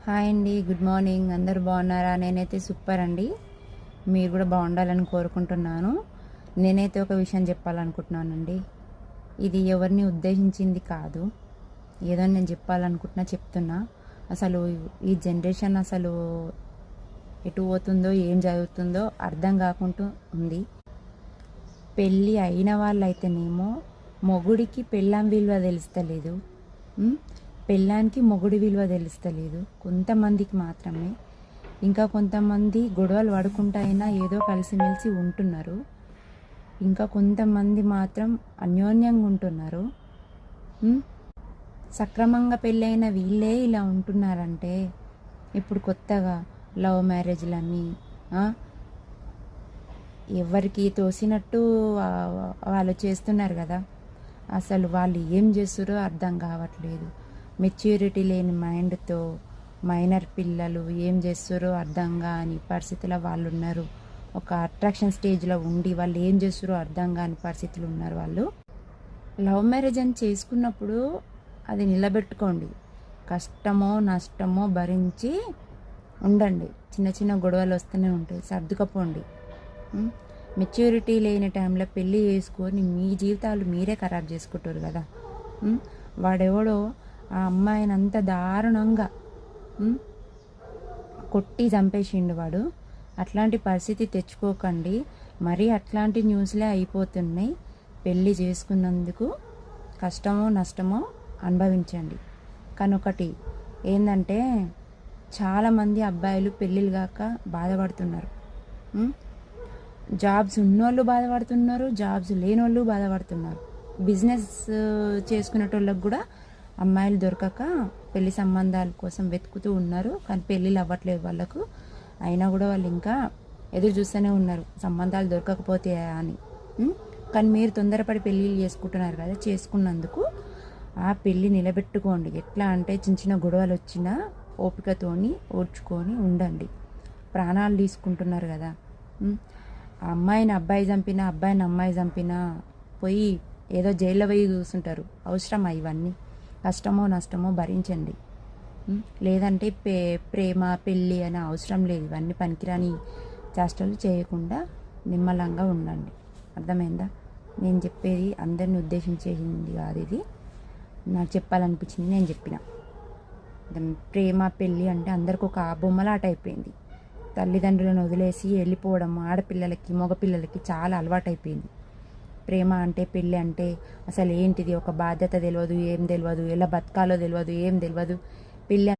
Hi అండి, good morning. అందరూ బాగున్నారా? నేనైతే సూపర్ అండి. మీరు కూడా బాగుండాలని కోరుకుంటున్నాను. నేనైతే ఒక విషయం చెప్పాలనుకుంటున్నానండి. ఇది ఎవరిని ఉద్దేశించింది కాదు, ఏదో నేను చెప్పాలనుకుంటున్నా చెప్తున్నా. అసలు ఈ జనరేషన్ అసలు ఎటు పోతుందో ఏం జరుగుతుందో అర్థం కాకుండా ఉంది. పెళ్ళి అయిన వాళ్ళైతేనేమో మొగుడికి పెళ్ళాం విలువ తెలుస్తలేదు, పెళ్ళానికి మొగుడి విలువ తెలుస్తలేదు. కొంతమందికి మాత్రమే. ఇంకా కొంతమంది గొడవలు పడుకుంటా అయినా ఏదో కలిసిమెలిసి ఉంటున్నారు. ఇంకా కొంతమంది మాత్రం అన్యోన్యంగా ఉంటున్నారు. సక్రమంగా పెళ్ళైన వీళ్ళే ఇలా ఉంటున్నారంటే ఇప్పుడు కొత్తగా లవ్ మ్యారేజ్లని ఎవరికి తోసినట్టు వాళ్ళు చేస్తున్నారు కదా. అసలు వాళ్ళు ఏం చేస్తారో అర్థం కావట్లేదు. మెచ్యూరిటీ లేని మైండ్తో మైనర్ పిల్లలు ఏం చేస్తారో అర్థం కాని పరిస్థితిలో వాళ్ళు ఉన్నారు. ఒక అట్రాక్షన్ స్టేజ్లో ఉండి వాళ్ళు ఏం చేస్తారో అర్థం కాని పరిస్థితులు ఉన్నారు వాళ్ళు. లవ్ మ్యారేజ్ అని చేసుకున్నప్పుడు అది నిలబెట్టుకోండి. కష్టమో నష్టమో భరించి ఉండండి. చిన్న చిన్న గొడవలు వస్తూనే ఉంటాయి, సర్దుకపోండి. మెచ్యూరిటీ లేని టైంలో పెళ్ళి చేసుకొని మీ జీవితాలు మీరే ఖరాబ్ చేసుకుంటారు కదా. వాడెవడో ఆ అమ్మాయిని అంత దారుణంగా కొట్టి చంపేసిండు వాడు. అట్లాంటి పరిస్థితి తెచ్చుకోకండి. మరీ అట్లాంటి న్యూస్లే అయిపోతున్నాయి. పెళ్ళి చేసుకున్నందుకు కష్టమో నష్టమో అనుభవించండి. కానీ ఒకటి ఏంటంటే చాలామంది అబ్బాయిలు పెళ్ళిళ్ళు కాక బాధపడుతున్నారు. జాబ్స్ ఉన్నోళ్ళు బాధపడుతున్నారు, జాబ్స్ లేని వాళ్ళు బాధపడుతున్నారు. బిజినెస్ చేసుకునేటోళ్ళకి కూడా అమ్మాయిలు దొరకక పెళ్లి సంబంధాల కోసం వెతుకుతూ ఉన్నారు. కానీ పెళ్ళిళ్ళు అవ్వట్లేదు వాళ్ళకు. అయినా కూడా వాళ్ళు ఇంకా ఎదురు చూస్తూనే ఉన్నారు సంబంధాలు దొరకకపోతే అని. కానీ మీరు తొందరపడి పెళ్ళిళ్ళు చేసుకుంటున్నారు కదా. చేసుకున్నందుకు ఆ పెళ్ళి నిలబెట్టుకోండి. ఎట్లా అంటే చిన్న చిన్న గొడవలు వచ్చినా ఓపికతోని ఓడ్చుకొని ఉండండి. ప్రాణాలు తీసుకుంటున్నారు కదా. ఆ అమ్మాయిని అబ్బాయి చంపినా, అబ్బాయిని అమ్మాయి చంపినా పోయి ఏదో జైల్లో పోయి చూస్తుంటారు. అవసరమా ఇవన్నీ? కష్టమో నష్టమో భరించండి. లేదంటే ప్రేమ పెళ్ళి అనే అవసరం లేదు. ఇవన్నీ పనికిరాని చేష్టలు చేయకుండా నిమ్మలంగా ఉండండి. అర్థమైందా? నేను చెప్పేది అందరిని ఉద్దేశించేసింది కాదు, ఇది నాకు చెప్పాలనిపించింది నేను చెప్పిన. ప్రేమ పెళ్ళి అంటే అందరికి ఒక బొమ్మలాట అయిపోయింది. తల్లిదండ్రులను వదిలేసి వెళ్ళిపోవడం ఆడపిల్లలకి మగపిల్లలకి చాలా అలవాటైపోయింది. ప్రేమ అంటే పెళ్ళి అంటే అసలు ఏంటిది, ఒక బాధ్యత తెలియదు, ఏం తెలియదు, ఎలా బతకాలో తెలియదు, ఏం తెలియదు. పెళ్ళి